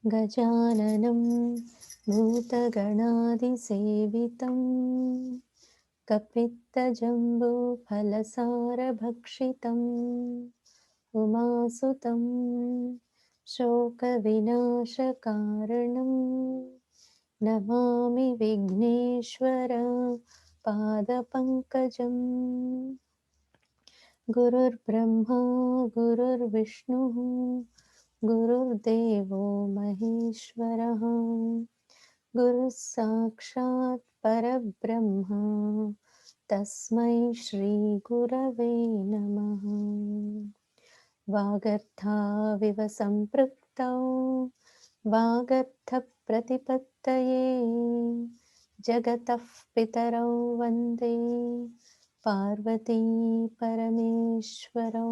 गजाननं भूतगणादिसेवितं कपित्तजम्बूफलसारभक्षितम् उमासुतं शोकविनाशकारणं नमामि विघ्नेश्वर पादपङ्कजम्। गुरुर्ब्रह्मा गुरुर्विष्णुः गुरुर्देवो महेश्वरः गुरुः साक्षात् परब्रह्म तस्मै श्रीगुरवे नमः। वागर्थाविव सम्पृक्तौ वागर्थप्रतिपत्तये जगतः पितरौ वन्दे पार्वती परमेश्वरौ।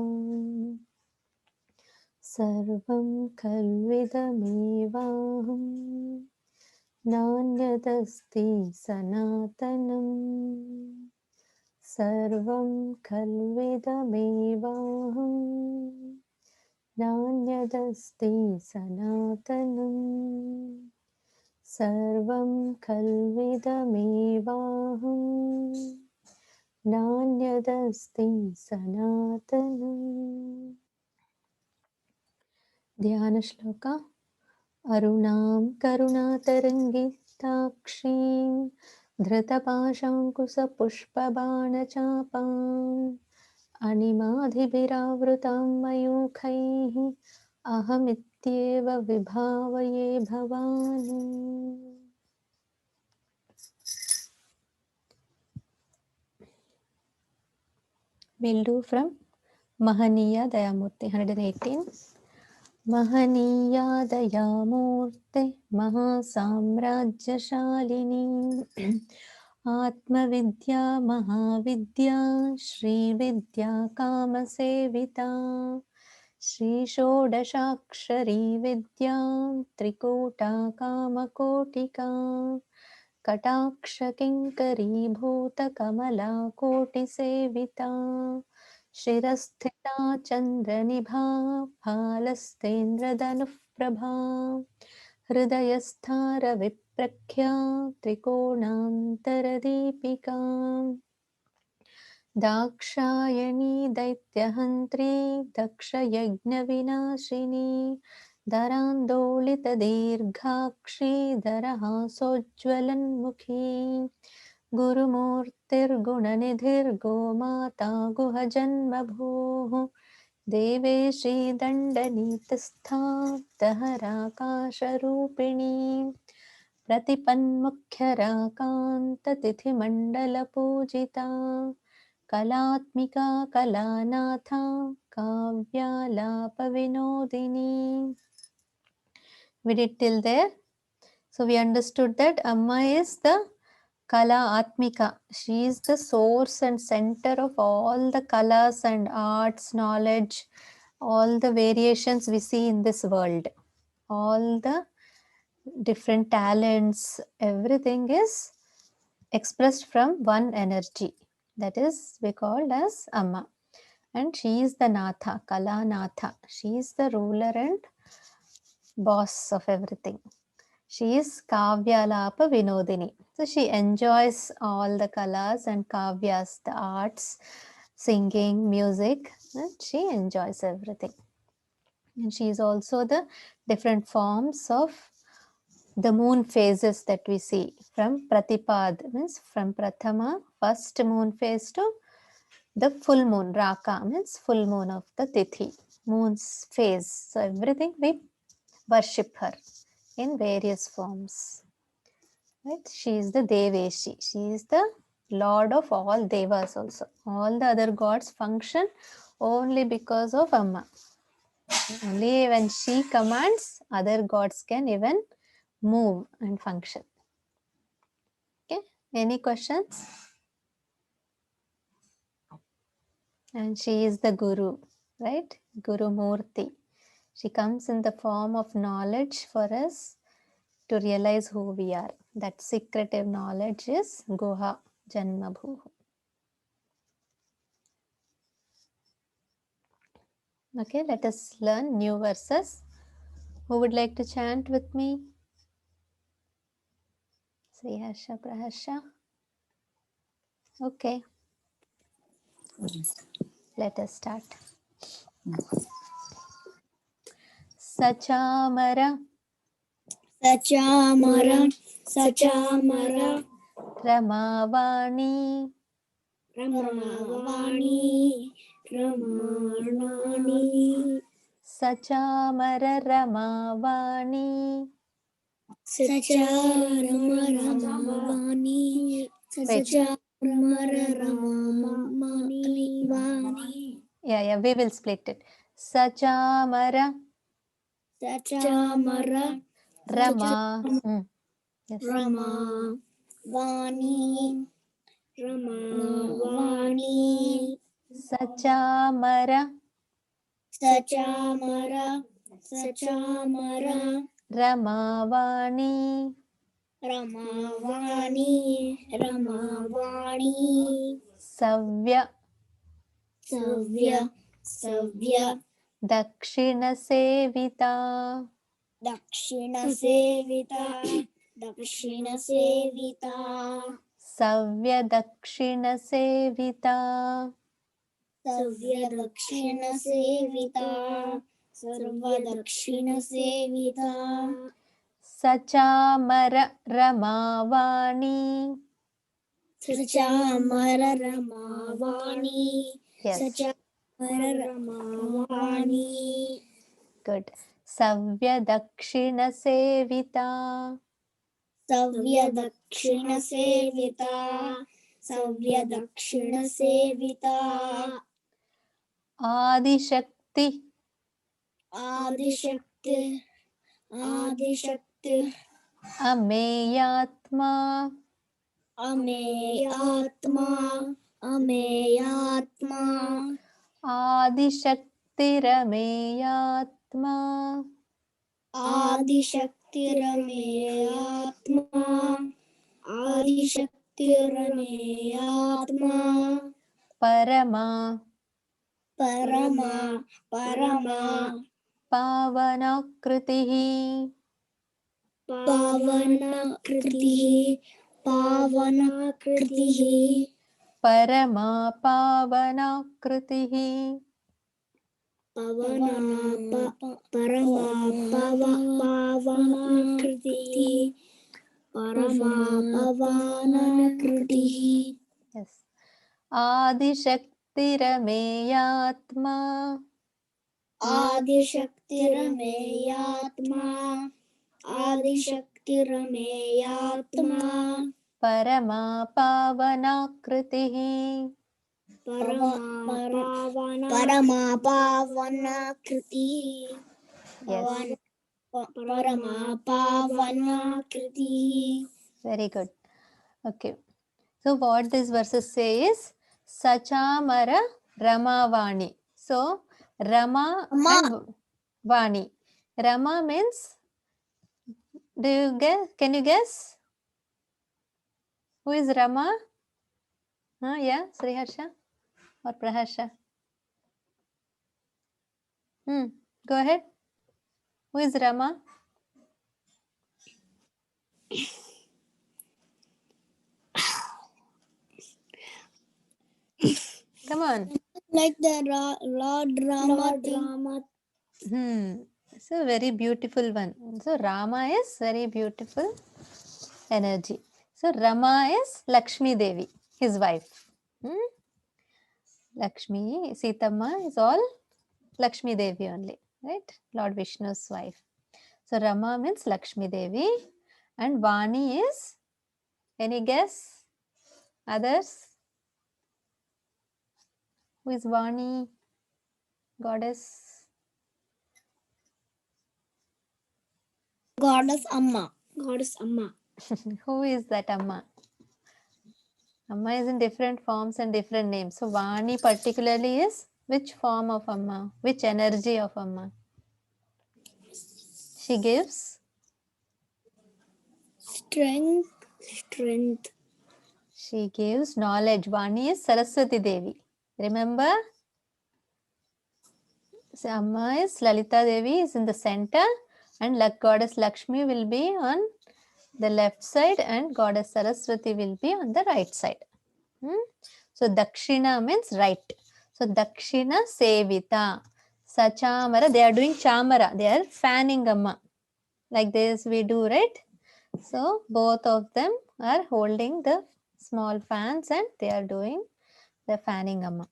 सर्वं खल्विदमेवाहं नान्यदस्ति सनातनं सर्वं खल्विदमेवाहं नान्यदस्ति सनातनं सर्वं खल्विदमेवाहं नान्यदस्ति सनातनम्। ध्यान श्लोक। अरुणां करुणातरङ्गिताक्षीं धृतपाशाङ्कुशपुष्पबाणचापाम् अणिमाधिभिरावृतां मयूखैः अहमित्येव विभावये Bhavani. We'll do from Mahaniya Dayamurti 118. महनीया दयामूर्ते महासाम्राज्यशालिनी आत्मविद्या महाविद्या श्रीविद्या कामसेविता श्रीषोडशाक्षरी विद्या त्रिकूटा कामकोटिका कटाक्षकिङ्करीभूतकमला कोटिसेविता शिरस्थिता चन्द्रनिभा फालस्तेन्द्रधनुः प्रभा हृदयस्था रविप्रख्या त्रिकोणान्तरदीपिका Dakshayani दैत्यहन्त्री दक्षयज्ञविनाशिनी दरान्दोलितदीर्घाक्षी दरहासोज्ज्वलन्मुखी गुरुमूर्तिर्गुणनिधिर्गोमाता गुहजन्मभूः देवेशी दण्डनीतिस्था दहराकाशरूपिणी प्रतिपन्मुख्यराकान्ततिथिमण्डलपूजिता कलात्मिका कलानाथा काव्यालापविनोदिनी. We did till there. So we understood that Amma is the Kala Atmika. She is the source and center of all the kalas and arts, knowledge, all the variations we see in this world. All the different talents, everything is expressed from one energy. That is we called as Amma. And she is the Natha, Kala Natha. She is the ruler and boss of everything. She is Kavyalapa Vinodini. So she enjoys all the kalas and kavyas, the arts, singing, music, and she enjoys everything. And she is also the different forms of the moon phases that we see from Pratipad, means from Prathama, first moon phase, to the full moon, Raka, means full moon of the Tithi, moon's phase. So everything we worship her in various forms. Right? She is the Deveshi. She is the Lord of all Devas also. All the other gods function only because of Amma. Only when she commands, other gods can even move and function. Okay? Any questions? And she is the Guru, right? Guru Murti. She comes in the form of knowledge for us to realize who we are. That secretive knowledge is Guha Janmabhu. Okay, let us learn new verses. Who would like to chant with me? Sriharsha, Praharsha. Okay. Let us start. Sachamara. Sachamara, Sachamara, Ramavani. Ramavani, Ramavani, Sachamara Ramavani. Sachamara Ramavani, Sachamara Ramavani, Yeah, we will split it. Sachamara Sachamara Rama. Yes. Ramavani, Ramavani, Sachamara Sachamara, Sachamara, Ramavani. Ramavani, Ramavani, Savya Savya, Savya, Dakshina Sevita. Dakshina Sevita, Dakshina Sevita, Savya Dakshina Sevita. Savya Dakshina Sevita, Sarva Dakshina Sevita, Sachamara Ramavani. Sachamara Ramavani, Yes. Sachamara Ramavani, Good. Savya Dakshina Sevita. Savya Dakshina Sevita, Savya Dakshina Sevita, Adishakti. Adishakti, Adishakti, Ameyatma. Ameyatma, Ameyatma, Adishakti Rameyatma. Adishakti Rameyatma, Adishakti Rameyatma, Parama Parama, Parama, Pavanakritihi. Pavanakritihi, Pavanakritihi, Parama Pavanakritihi. Pavanakritihi, Parama Pavanakritihi. Yes. Adishakti Rameyatma. Adishakti Rameyatma, Adishakti Rameyatma, Parama Pavanakritihi. Parama Pavanakritihi. Yes. Parama Pavanakritihi. Very good. Okay. So what this verses say is Sachamara Ramavani. So Rama and Vani. Rama means, do you guess? Can you guess? Who is Rama? Yeah, Sriharsha or Praharsha? Go ahead. Who is Rama? Come on. Like the Lord Rama thing. It's a very beautiful one. So Rama is very beautiful energy. So Rama is Lakshmi Devi, his wife. Lakshmi, Sitamma is all Lakshmi Devi only, right? Lord Vishnu's wife. So Rama means Lakshmi Devi and Vani is, any guess? Others? Who is Vani? Goddess? Goddess Amma. Goddess Amma. Who is that Amma? Amma is in different forms and different names. So Vani particularly is which form of Amma? Which energy of Amma? She gives strength. She gives knowledge. Vani is Saraswati Devi. Remember? So Amma is Lalita Devi is in the center and goddess Lakshmi will be on the left side and goddess Saraswati will be on the right side. So Dakshina means right. So Dakshina Sevita. Sachamara, they are doing chamara. They are fanning Amma. Like this we do, right? So both of them are holding the small fans and they are doing the fanning Amma.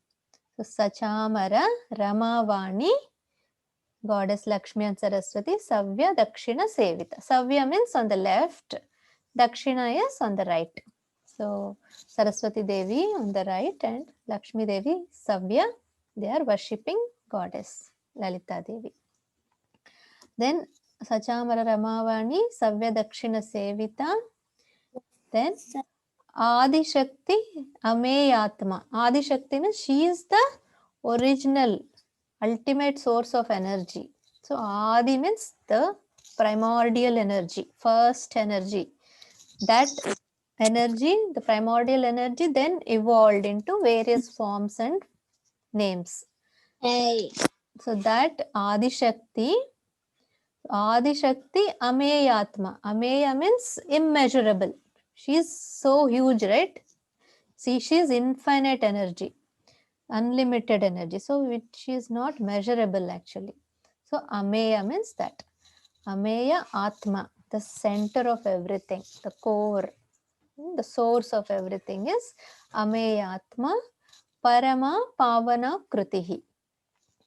So Sachamara, Ramavani, goddess Lakshmi and Saraswati, Savya, Dakshina, Sevita. Savya means on the left, Dakshina is on the right. So Saraswati Devi on the right and Lakshmi Devi, Savya, they are worshipping goddess Lalita Devi. Then Sachamara Ramavani, Savya Dakshina Sevita. Then Adi Shakti Ameyatma. Adi Shakti means she is the original, ultimate source of energy. So Adi means the primordial energy, first energy. That energy, the primordial energy, then evolved into various forms and names. Hey. So that Adi Shakti Ameyatma. Ameya means immeasurable. She is so huge, right? See, she is infinite energy, unlimited energy. So she is not measurable actually. So Ameya means that. Ameya Atma, the center of everything, the core, the source of everything is Ameya Atma Parama Pavana Krutihi.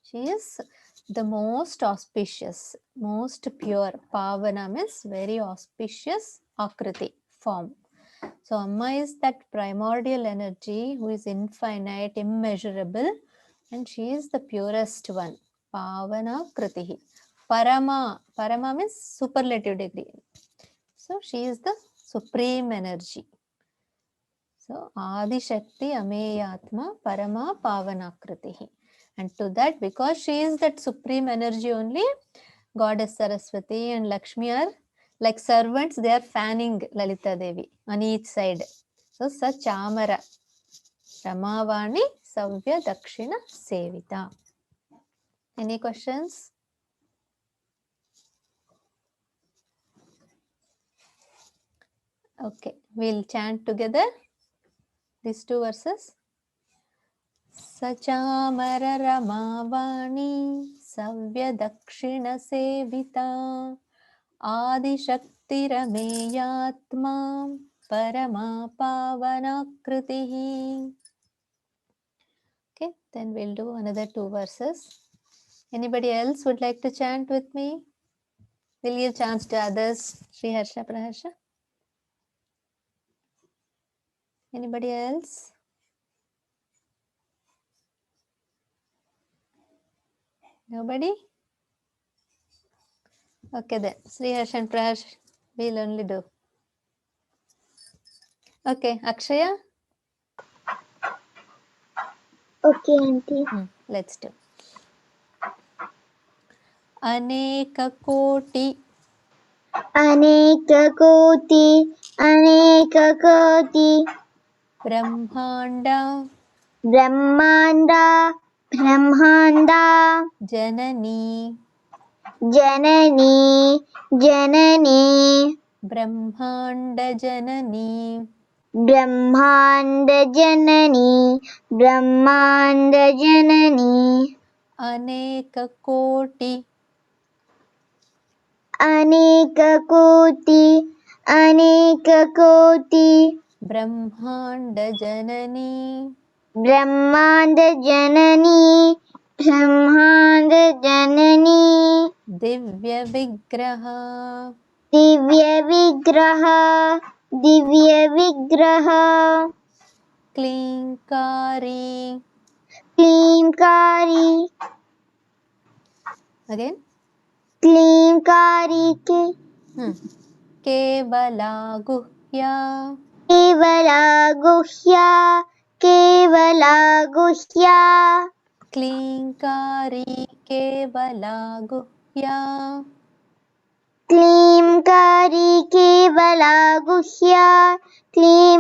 She is the most auspicious, most pure. Pavana means very auspicious Akriti form. So Amma is that primordial energy who is infinite, immeasurable, and she is the purest one. Pavana Kritihi. Parama means superlative degree. So she is the supreme energy. So Adi Shakti Ameyatma Parama Pavanakritihi. And to that, because she is that supreme energy only, goddess Saraswati and Lakshmi are like servants, they are fanning Lalita Devi on each side. So Sachamara Ramavani Savya Dakshina Sevita. Any questions? Okay, we'll chant together these two verses. सचामर रमावाणी सव्य दक्षिण सेविता आदिशक्तिरमेयात्मा परमा पावनाकृतिः. Okay, then we'll do another two verses. Anybody else would like to chant with me? We'll give chance to others. Sri Harsha Praharsha. Anybody else? Nobody? Okay then, Sri Harsha and Praharsha we'll only do. Okay, Akshaya? Okay, auntie. Let's do. अनेक कोटि ब्रह्मांड जननी ब्रह्मांड जननी अनेक कोटि ब्रह्मांड जननी दिव्य विग्रह क्लींकारी अगेन केवला गुह्या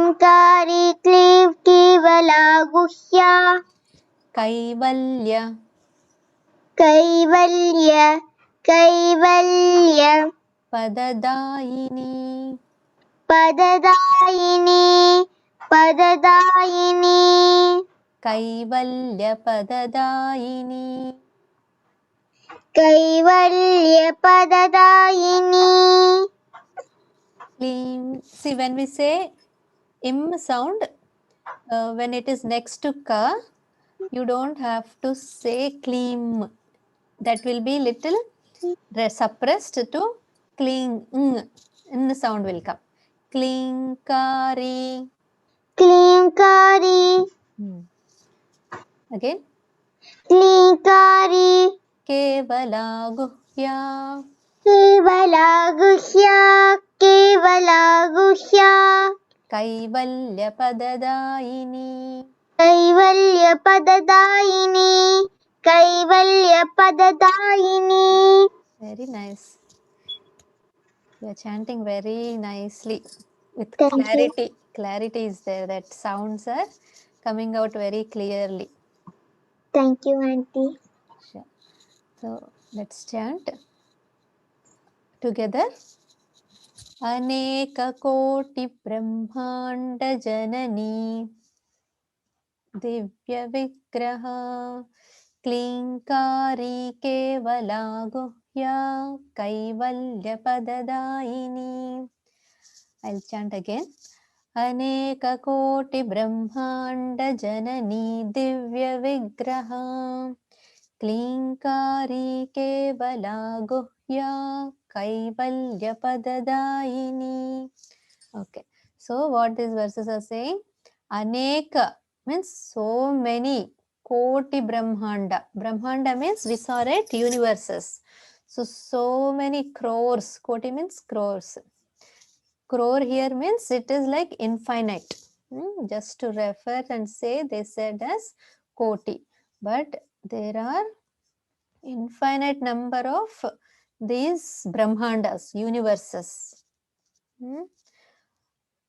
क्लींकारी केवला गुह्या कैवल्य कैवल्य पददायिनी पददायिनी पददायिनी कैवल्यपददायिनी कैवल्यपददायिनी क्लीं. See, when we say im sound, when it is next to ka, you don't have to say clean. That will be little suppressed to cling. In sound will come. Klinkari. क्लींकारी Again. क्लींकारी Kevala guhya. केवला गुह्या केवला गुह्या Kaivalyapadadayini. कैवल्यपददायिनी कैवल्यपददायिनी Very nice. You are chanting very nicely with Thank you. clarity. Clarity is there. That sounds are coming out very clearly. Thank you, Auntie. Sure. So let's chant together. Aneka koti brahmanda janani divya vigraha klinkari kevala guhya kaivalya padadayini. I'll chant again. Aneka koti brahmanda janani divya vigraha क्लींकारी केवला गुह्या कैवल्य पददायिनी. Okay, so what these verses are saying, aneka means so many, koti brahmanda, brahmanda means we saw it universes, so many crores, koti means crores, crore here means it is like infinite. Just to refer and say, they said as koti, but there are infinite number of these brahmandas, universes.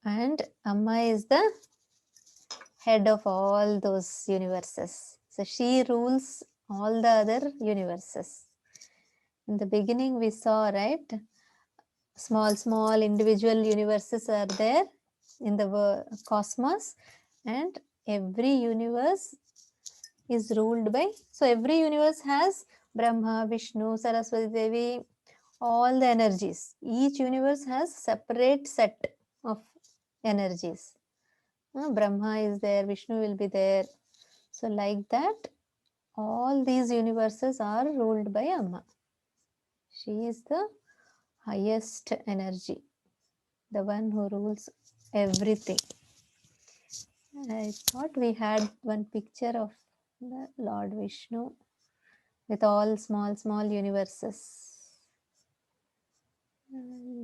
And Amma is the head of all those universes. So she rules all the other universes. In the beginning we saw, right, small individual universes are there in the cosmos, and every universe is ruled by, so every universe has Brahma, Vishnu, Saraswati Devi, all the energies. Each universe has separate set of energies. Brahma is there, Vishnu will be there. So like that, all these universes are ruled by Amma. She is the highest energy, the one who rules everything. I thought we had one picture of the Lord Vishnu with all small universes.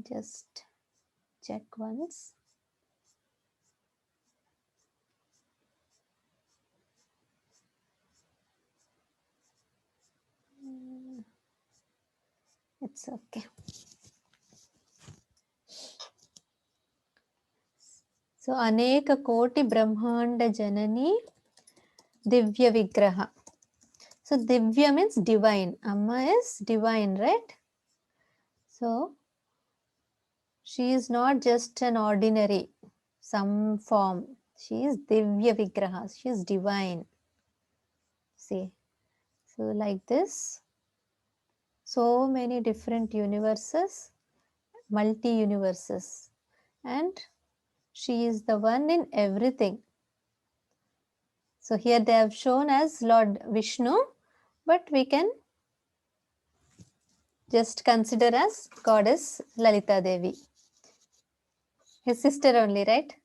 Just check once. It's okay. So aneka koti brahmanda janani divya vigraha. So divya means divine. Amma is divine, right? So she is not just an ordinary, some form. She is divya vigraha. She is divine. See, so like this, so many different universes, multi-universes, and she is the one in everything. So here they have shown as Lord Vishnu, but we can just consider as Goddess Lalita Devi, his sister only, right?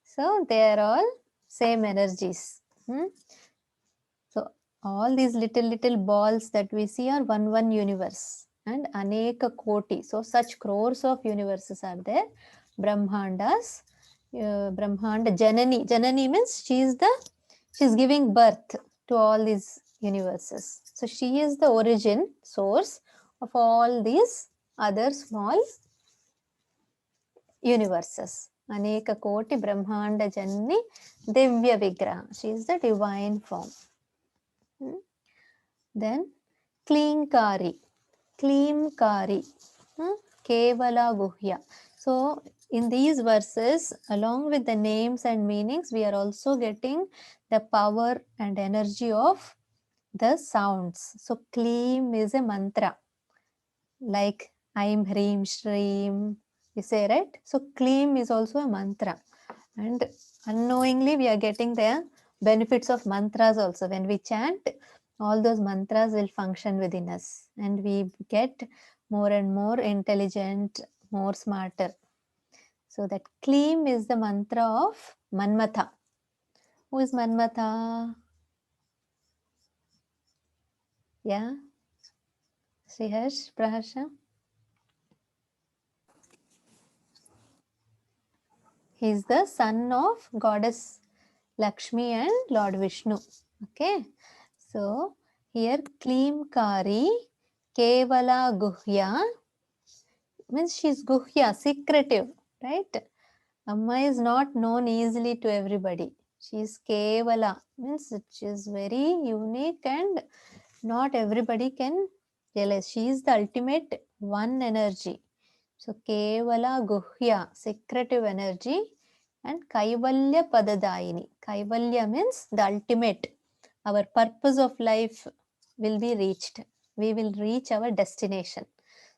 So they are all same energies. So all these little balls that we see are one universe, and aneka koti, so such crores of universes are there. Brahmandas, Brahmanda janani. Janani means she's giving birth to all these universes. So she is the origin, source of all these other small universes. Aneka koti brahmanda janani divya vigraha. She is the divine form. Then klinkari. Klimkari, Kevala Guhya. So in these verses, along with the names and meanings, we are also getting the power and energy of the sounds. So Klim is a mantra, like Aim, Hreem, Shreem, you say, right? So Klim is also a mantra, and unknowingly we are getting the benefits of mantras also. When we chant, all those mantras will function within us, and we get more and more intelligent, more smarter. So that Klim is the mantra of Manmatha. Who is Manmatha? Yeah, Sriharsh, Praharsha? He is the son of goddess Lakshmi and Lord Vishnu. Okay, so here Klimkari Kevala Guhya means she's Guhya, secretive, right? Amma is not known easily to everybody. She is Kevala, means she is very unique and not everybody can realize. She is the ultimate one energy. So Kevala Guhya, secretive energy, and Kaivalya Padadaini. Kaivalya means the ultimate. Our purpose of life will be reached. We will reach our destination.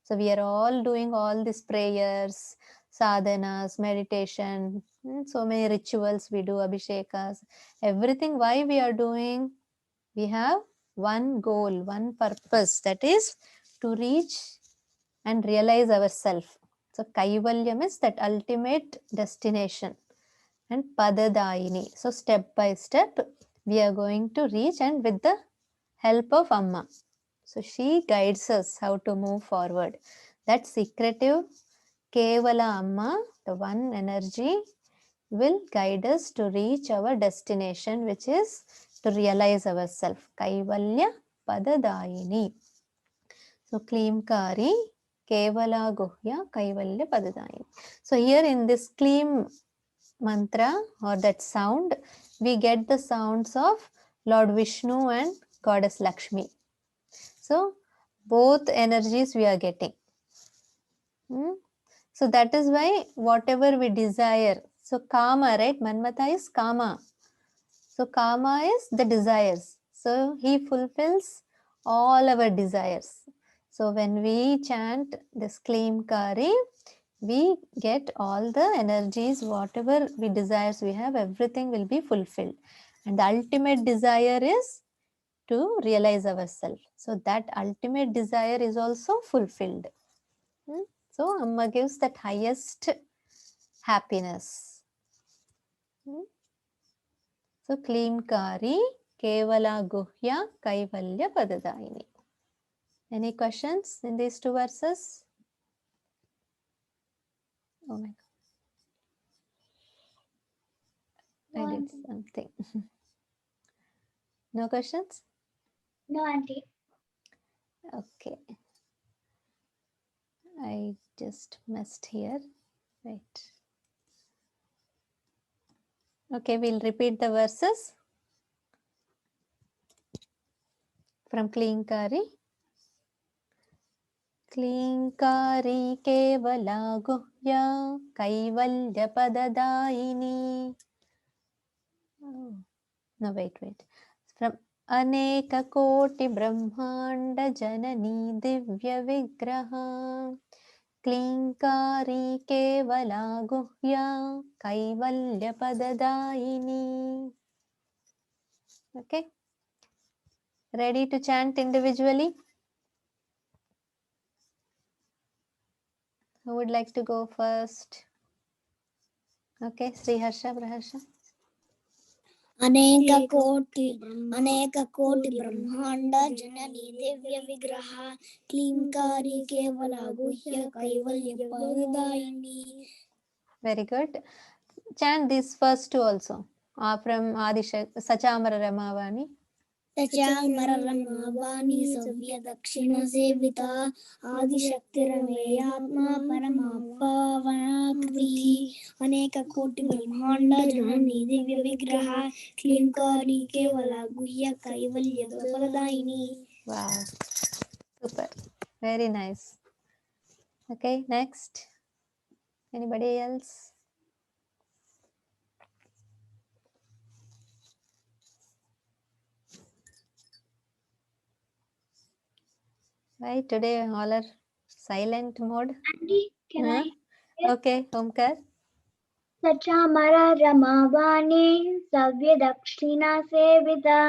So we are all doing all these prayers, sadhanas, meditation, so many rituals we do, abhishekas, everything. Why we are doing? We have one goal, one purpose, that is to reach and realize ourselves. So Kaivalyam is that ultimate destination, and Padadaini. So step by step we are going to reach, and with the help of Amma. So she guides us how to move forward. That secretive Kevala Amma, the one energy, will guide us to reach our destination, which is to realize ourselves. Kaivalya Padadaini. So Klimkari Kevala Guhya Kaivalya Padadaini. So here in this Klim mantra or that sound, we get the sounds of Lord Vishnu and Goddess Lakshmi. So both energies we are getting. So that is why whatever we desire, so Kama, right? Manmatha is Kama. So Kama is the desires. So he fulfills all our desires. So when we chant this Klimkari, we get all the energies, whatever we desires we have, everything will be fulfilled. And the ultimate desire is to realize ourselves. So that ultimate desire is also fulfilled. So Amma gives that highest happiness. So Klimkari Kevala Guhya Kaivalya Padadaini. Any questions in these two verses? Oh my God. I did something. No questions? No, Auntie. Okay. I just messed here. Right. Okay, we'll repeat the verses from Klimkari. Klimkari Kevala Guhya Kaivalya Padadaini. Oh. No, wait. From Aneka Koti Brahmanda Janani Divya Vigraha Klimkari Kevala Guhya Kaivalya Padadaini. Okay. Ready to chant individually? Who would like to go first? Okay, Sriharsha, Praharsha. अनेक कोटि ब्रह्मांड जननी दिव्य विग्रह क्लींकारी केवला गुह्य कैवल्य पददायिनी. Very good. Chant these first two also. From Adishakti, Sachamara Ramavani. सचामर रमावाणी सव्य दक्षिण सेविता आदिशक्तिरमेयात्मा परमा पावनाकृति अनेक कोटि ब्रह्मांड जननी दिव्य विग्रह क्लींकारी केवला गुह्य कैवल्य फलदायिनी. Wow, super. Very nice. Okay, next. Anybody else? Why today all are silent mode? Auntie, can Huh? I? Okay, Omkar. सचामरा रमावाणी सव्यदक्षिणा सेविता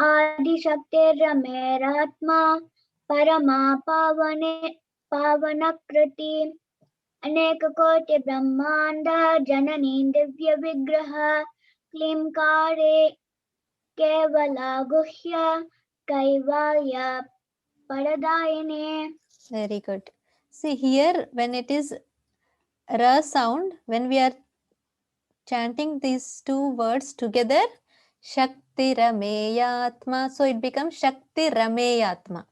आदिशक्तिरमेरात्मा परमा पावनकृति अनेककोटि ब्रह्माण्ड जननी दिव्य विग्रह क्लींकारे केवला गुह्य कैवल्य परदायिने. Very good. See here, when it is ra sound, when we are chanting these two words together, Shakti Rameyatma, so it becomes Shakti Rameyatma.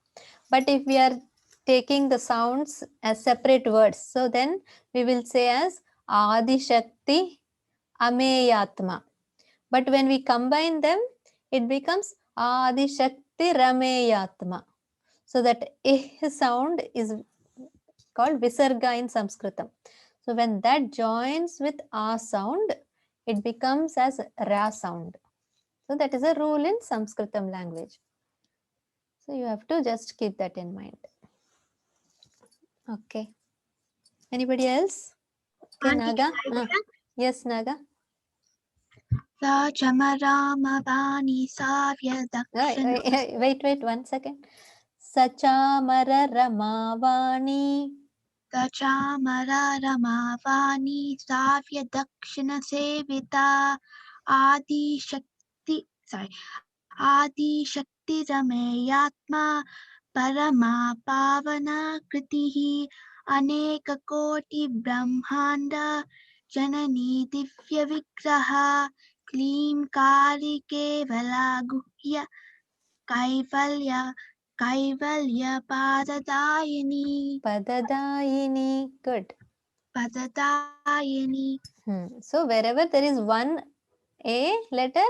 But if we are taking the sounds as separate words, so then we will say as Adi Shakti Ameyatma. But when we combine them, it becomes Adi Shakti Rameyatma. So that sound is called Visarga in Sanskritam. So when that joins with A sound, it becomes as Ra sound. So that is a rule in Sanskritam language. So you have to just keep that in mind. Okay. Anybody else? Okay, Naga. Yes, Naga. Sachamarama-vani savya-dakshana. Wait, 1 second. Sachamara Ramavani. Sachamarama-vani savya-dakshana-sevita. Adi-shakti-rameyatma parama pavana kritihi anekakoti brahmanda janani divya vigraha klim kali kevala guhya kaivalya padadayini. Good. Padadayini. So wherever there is one A letter,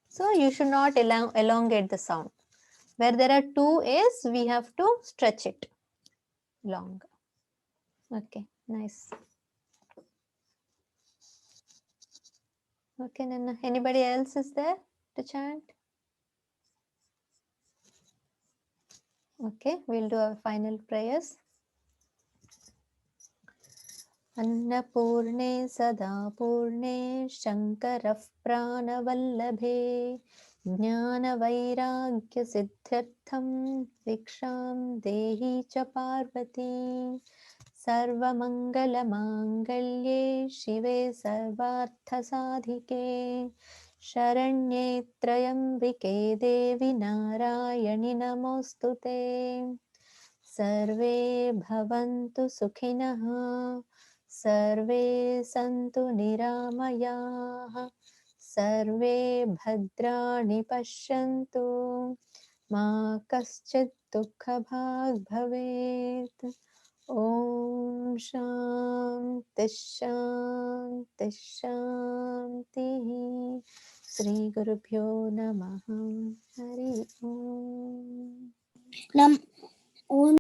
so you should not elongate the sound. Where there are two A's, we have to stretch it long. Okay, nice. Okay, Nana. Anybody else is there to chant? Okay, we'll do our final prayers. अन्नपूर्णे सदा पूर्णे शङ्करः प्राणवल्लभे ज्ञानवैराग्यसिद्ध्यर्थं भिक्षां देहि च पार्वती सर्वमङ्गलमाङ्गल्ये शिवे सर्वार्थसाधिके शरण्ये त्र्यम्बिके देवि नारायणि नमोऽस्तु ते सर्वे भवन्तु सुखिनः सर्वे सन्तु निरामयाः सर्वे भद्राणि पश्यन्तु मा कश्चित् दुःखभाग् भवेत् ॐ शान्ति शान्ति शान्तिः श्रीगुरुभ्यो नमः हरि ओम्.